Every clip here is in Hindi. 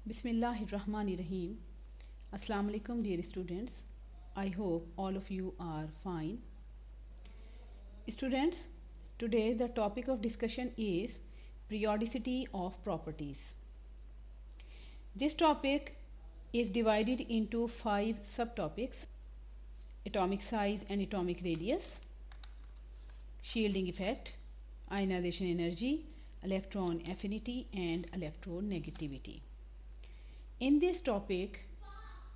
Bismillahirrahmanirrahim. Assalamu alaikum, dear students. I hope all of you are fine. Students, today the topic of discussion is periodicity of properties. This topic is divided into 5 subtopics: atomic size and atomic radius, shielding effect, ionization energy, electron affinity, and electronegativity. In this topic,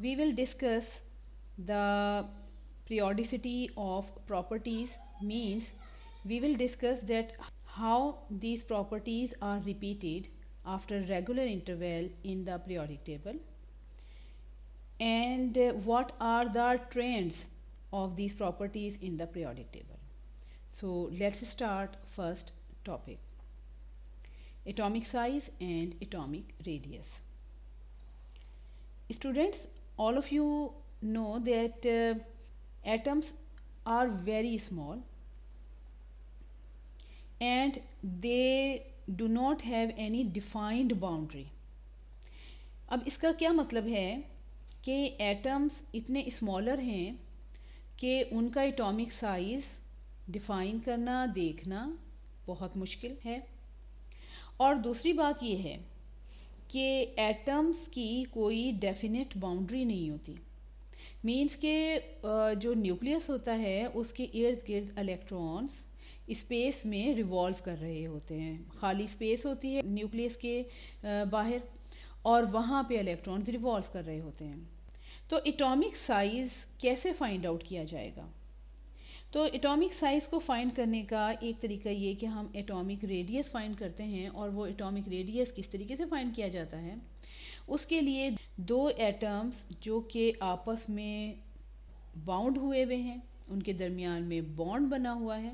we will discuss the periodicity of properties, means we will discuss that how these properties are repeated after regular interval in the periodic table, and what are the trends of these properties in the periodic table. So let's start first topic: atomic size and atomic radius. Students, all of you know that atoms are very small and they do not have any defined boundary. अब इसका क्या मतलब है कि एटम्स इतने स्मॉलर हैं कि उनका एटॉमिक साइज़ डिफ़ाइन करना, देखना बहुत मुश्किल है। और दूसरी बात ये है कि एटम्स की कोई डेफिनेट बाउंड्री नहीं होती। मीन्स के जो न्यूक्लियस होता है उसके इर्द गिर्द इलेक्ट्रॉन्स स्पेस में रिवॉल्व कर रहे होते हैं। खाली स्पेस होती है न्यूक्लियस के बाहर और वहाँ पे इलेक्ट्रॉन्स रिवॉल्व कर रहे होते हैं। तो एटॉमिक साइज़ कैसे फाइंड आउट किया जाएगा? तो एटॉमिक साइज़ को फाइंड करने का एक तरीका ये कि हम एटॉमिक रेडियस फाइंड करते हैं। और वो एटॉमिक रेडियस किस तरीके से फाइंड किया जाता है? उसके लिए दो एटम्स जो कि आपस में बाउंड हुए हुए हैं, उनके दरमियान में बॉन्ड बना हुआ है,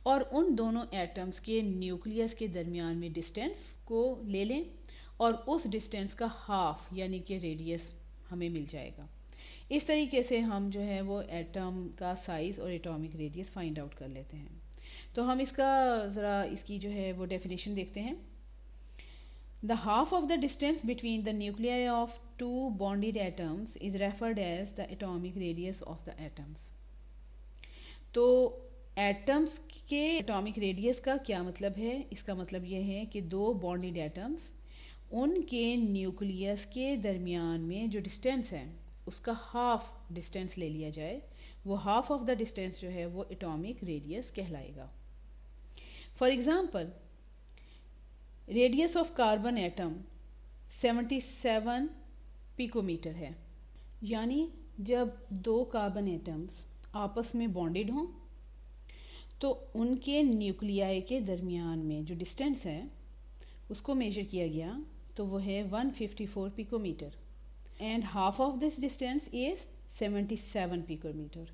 और उन दोनों एटम्स के न्यूक्लियस के दरमियान में डिस्टेंस को ले लें और उस डिस्टेंस का हाफ यानी कि रेडियस हमें मिल जाएगा। इस तरीके से हम जो है वो एटम का साइज़ और एटॉमिक रेडियस फाइंड आउट कर लेते हैं। तो हम इसका ज़रा इसकी जो है वो डेफिनेशन देखते हैं। The half of the distance between the nuclei of two bonded atoms is referred as the atomic radius of the atoms. तो एटम्स के एटॉमिक रेडियस का क्या मतलब है? इसका मतलब यह है कि दो बॉन्डेड एटम्स, उनके न्यूक्लियस के दरमियान में जो डिस्टेंस है उसका हाफ डिस्टेंस ले लिया जाए, वो हाफ ऑफ द डिस्टेंस जो है वो एटॉमिक रेडियस कहलाएगा। For example, radius of carbon atom 77 picometre है। यानी जब दो कार्बन एटम्स आपस में बॉन्डेड हों तो उनके न्यूक्लियाई के दरमियान में जो डिस्टेंस है उसको मेजर किया गया तो वो है 154 picometre, and half of this distance is 77 picometre.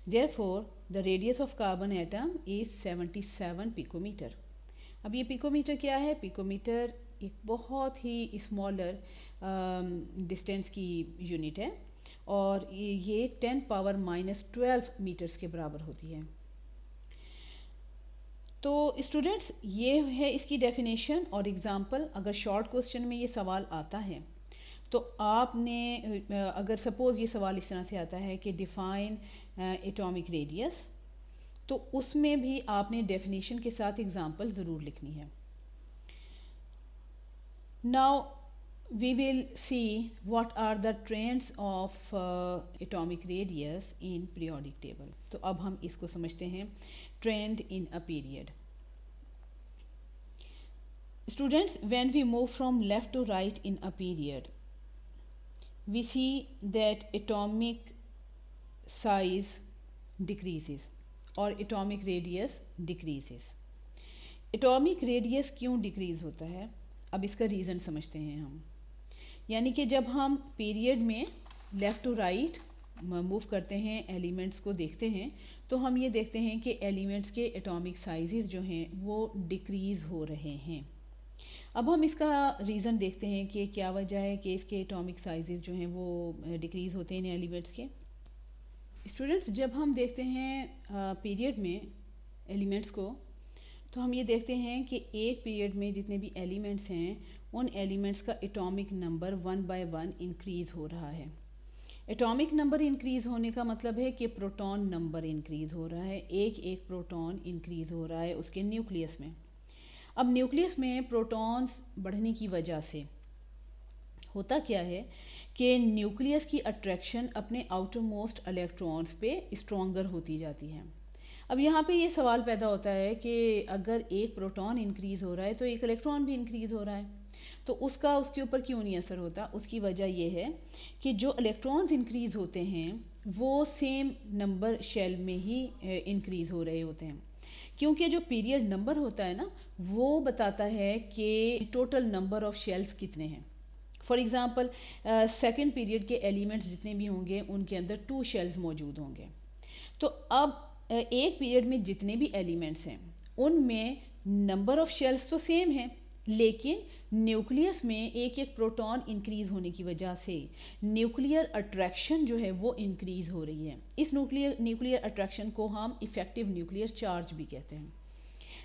Therefore the radius of carbon atom is 77 picometre. अब ये पिकोमीटर क्या है? पिकोमीटर एक बहुत ही स्मॉलर डिस्टेंस की यूनिट है और ये 10⁻⁻12 मीटर्स के बराबर होती है। तो स्टूडेंट्स, ये है इसकी डेफिनेशन और एग्ज़ाम्पल। अगर शॉर्ट क्वेश्चन में ये सवाल आता है तो आपने अगर सपोज़ ये सवाल इस तरह से आता है कि डिफ़ाइन एटॉमिक रेडियस, तो उसमें भी आपने डेफिनेशन के साथ एग्ज़ाम्पल ज़रूर लिखनी है। Now we will see what are the trends of atomic radius in periodic table. तो अब हम इसको समझते हैं, trend in a period. Students, when we move from left to right in a period, we see that atomic size decreases और atomic radius decreases. atomic radius क्यों decrease होता है? अब इसका रीज़न समझते हैं हम। यानी कि जब हम पीरियड में लेफ़्ट टू राइट मूव करते हैं, एलिमेंट्स को देखते हैं, तो हम ये देखते हैं कि एलिमेंट्स के एटॉमिक साइजेस जो हैं वो डिक्रीज़ हो रहे हैं। अब हम इसका रीज़न देखते हैं कि क्या वजह है कि इसके एटॉमिक साइजेस जो हैं वो डिक्रीज़ होते हैं इन एलिमेंट्स के। स्टूडेंट्स, जब हम देखते हैं पीरियड में एलिमेंट्स को, तो हम ये देखते हैं कि एक पीरियड में जितने भी एलिमेंट्स हैं उन एलिमेंट्स का एटॉमिक नंबर 1 बाय 1 इंक्रीज़ हो रहा है। एटॉमिक नंबर इंक्रीज़ होने का मतलब है कि प्रोटॉन नंबर इंक्रीज़ हो रहा है, एक एक प्रोटॉन इंक्रीज़ हो रहा है उसके न्यूक्लियस में। अब न्यूक्लियस में प्रोटॉन्स बढ़ने की वजह से होता क्या है कि न्यूक्लियस की अट्रैक्शन अपने आउटर मोस्ट इलेक्ट्रॉन्स पे स्ट्रॉन्गर होती जाती है। अब यहाँ पे ये सवाल पैदा होता है कि अगर एक प्रोटॉन इंक्रीज़ हो रहा है तो एक इलेक्ट्रॉन भी इंक्रीज़ हो रहा है, तो उसका उसके ऊपर क्यों नहीं असर होता? उसकी वजह यह है कि जो इलेक्ट्रॉन्स इंक्रीज़ होते हैं वो सेम नंबर शेल में ही इंक्रीज़ हो रहे होते हैं, क्योंकि जो पीरियड नंबर होता है ना वो बताता है कि टोटल नंबर ऑफ शेल्स कितने हैं। फॉर एग्ज़ाम्पल सेकेंड पीरियड के एलिमेंट्स जितने भी होंगे उनके अंदर 2 शेल्स मौजूद होंगे। तो अब एक पीरियड में जितने भी एलिमेंट्स हैं उनमें नंबर ऑफ शेल्स तो सेम है, लेकिन न्यूक्लियस में एक एक प्रोटॉन इंक्रीज होने की वजह से न्यूक्लियर अट्रैक्शन जो है वो इंक्रीज हो रही है। इस न्यूक्लियर अट्रैक्शन को हम इफ़ेक्टिव न्यूक्लियर चार्ज भी कहते हैं,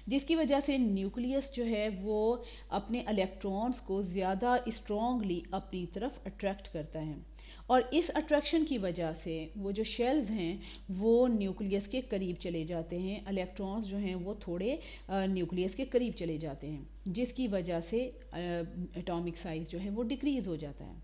जिसकी वजह से न्यूक्लियस जो है वो अपने इलेक्ट्रॉन्स को ज़्यादा स्ट्रॉन्गली अपनी तरफ अट्रैक्ट करता है, और इस अट्रैक्शन की वजह से वो जो शेल्स हैं वो न्यूक्लियस के करीब चले जाते हैं, इलेक्ट्रॉन्स जो हैं वो थोड़े न्यूक्लियस के करीब चले जाते हैं, जिसकी वजह से एटॉमिक साइज़ जो है वो डिक्रीज़ हो जाता है।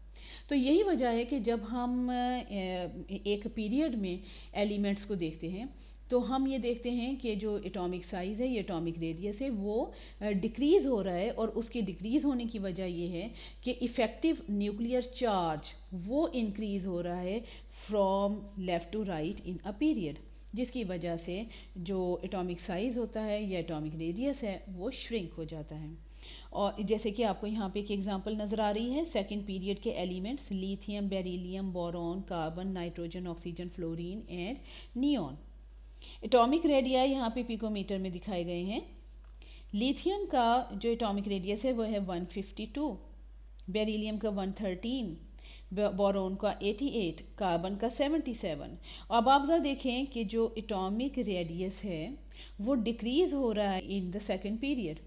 तो यही वजह है कि जब हम एक पीरियड में एलिमेंट्स को देखते हैं तो हम ये देखते हैं कि जो एटॉमिक साइज़ है, ये एटॉमिक रेडियस है, वो डिक्रीज़ हो रहा है, और उसके डिक्रीज़ होने की वजह ये है कि इफ़ेक्टिव न्यूक्लियर चार्ज वो इंक्रीज़ हो रहा है from left to right in a period, जिसकी वजह से जो एटॉमिक साइज़ होता है या एटॉमिक रेडियस है वो श्रिंक हो जाता है। और जैसे कि आपको यहाँ पे एक एग्जांपल नज़र आ रही है, सेकंड पीरियड के elements lithium, beryllium, boron, carbon, nitrogen, oxygen, fluorine and neon. Atomic radii यहाँ पे पिकोमीटर में दिखाए गए हैं। लिथियम का जो एटॉमिक रेडियस है वो है 152, बेरिलियम का 113, बोरोन का 88, कार्बन का 77। अब आप ज़रा देखें कि जो एटॉमिक रेडियस है वो डिक्रीज़ हो रहा है इन द सेकंड पीरियड।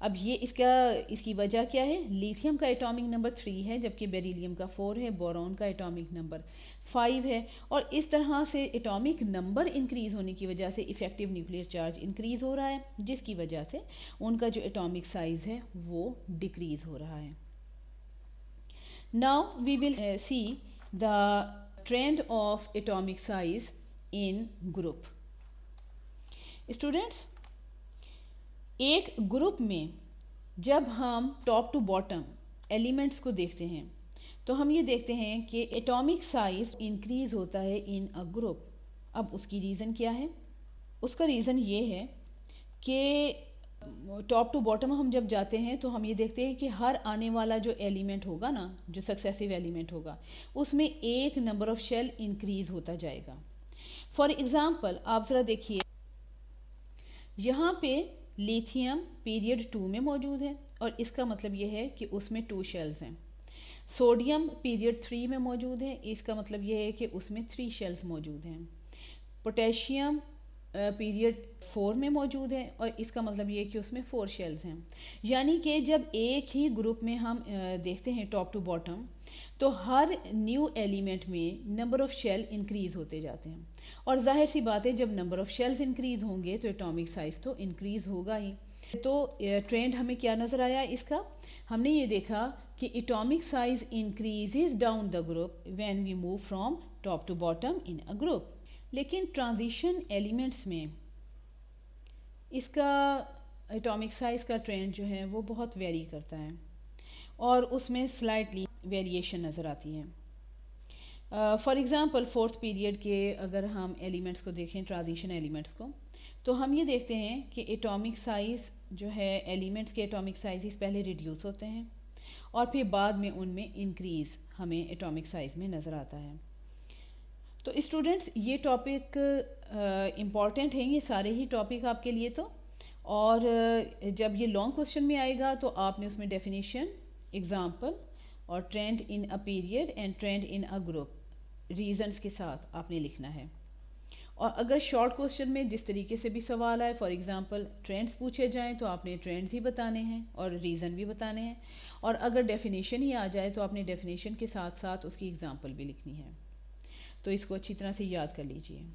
अब ये इसकी वजह क्या है? लिथियम का एटॉमिक नंबर 3 है, जबकि बेरिलियम का 4 है, बोरॉन का एटॉमिक नंबर 5 है, और इस तरह से एटॉमिक नंबर इंक्रीज़ होने की वजह से इफ़ेक्टिव न्यूक्लियर चार्ज इंक्रीज़ हो रहा है, जिसकी वजह से उनका जो एटॉमिक साइज़ है वो डिक्रीज़ हो रहा है। Now we will see the trend of atomic size in group. Students, एक ग्रुप में जब हम टॉप टू बॉटम एलिमेंट्स को देखते हैं तो हम ये देखते हैं कि एटॉमिक साइज इंक्रीज होता है इन अ ग्रुप। अब उसकी रीज़न क्या है? उसका रीज़न ये है कि टॉप टू बॉटम हम जब जाते हैं तो हम ये देखते हैं कि हर आने वाला जो एलिमेंट होगा ना, जो सक्सेसिव एलिमेंट होगा, उसमें एक नंबर ऑफ शेल इंक्रीज होता जाएगा। फॉर एग्ज़ाम्पल आप ज़रा देखिए, यहाँ पे लिथियम पीरियड 2 में मौजूद है, और इसका मतलब ये है कि उसमें 2 शेल्स हैं। सोडियम पीरियड 3 में मौजूद है, इसका मतलब ये है कि उसमें 3 शेल्स मौजूद हैं। पोटेशियम पीरियड 4 में मौजूद है, और इसका मतलब ये है कि उसमें 4 शेल्स हैं। यानी कि जब एक ही ग्रुप में हम देखते हैं टॉप टू बॉटम, तो हर न्यू एलिमेंट में नंबर ऑफ शेल इंक्रीज़ होते जाते हैं, और जाहिर सी बात है जब नंबर ऑफ शेल्स इंक्रीज़ होंगे तो एटॉमिक साइज़ तो इंक्रीज़ होगा ही। तो ट्रेंड हमें क्या नज़र आया इसका? हमने ये देखा कि atomic size increases down the group when we move from top to bottom in a group. लेकिन ट्रांजिशन एलिमेंट्स में इसका एटॉमिक साइज़ का ट्रेंड जो है वो बहुत वेरी करता है, और उसमें स्लाइटली वेरिएशन नज़र आती है। फॉर एग्ज़ाम्पल फोर्थ पीरियड के अगर हम एलिमेंट्स को देखें, ट्रांजिशन एलिमेंट्स को, तो हम ये देखते हैं कि एटॉमिक साइज़ जो है, एलिमेंट्स के एटॉमिक साइज़ पहले रिड्यूस होते हैं और फिर बाद में उनमें इंक्रीज़ हमें एटॉमिक साइज़ में नज़र आता है। तो स्टूडेंट्स, ये टॉपिक इम्पॉर्टेंट हैं, ये सारे ही टॉपिक आपके लिए तो, और जब ये लॉन्ग क्वेश्चन में आएगा तो आपने उसमें डेफिनेशन, एग्जाम्पल और trend in a period and trend in a group reasons के साथ आपने लिखना है। और अगर शॉर्ट क्वेश्चन में जिस तरीके से भी सवाल आए, फॉर एग्जांपल ट्रेंड्स पूछे जाएं तो आपने ट्रेंड्स ही बताने हैं और रीज़न भी बताने हैं, और अगर डेफिनेशन ही आ जाए तो आपने डेफिनेशन के साथ साथ उसकी एग्जांपल भी लिखनी है। तो इसको अच्छी तरह से याद कर लीजिए।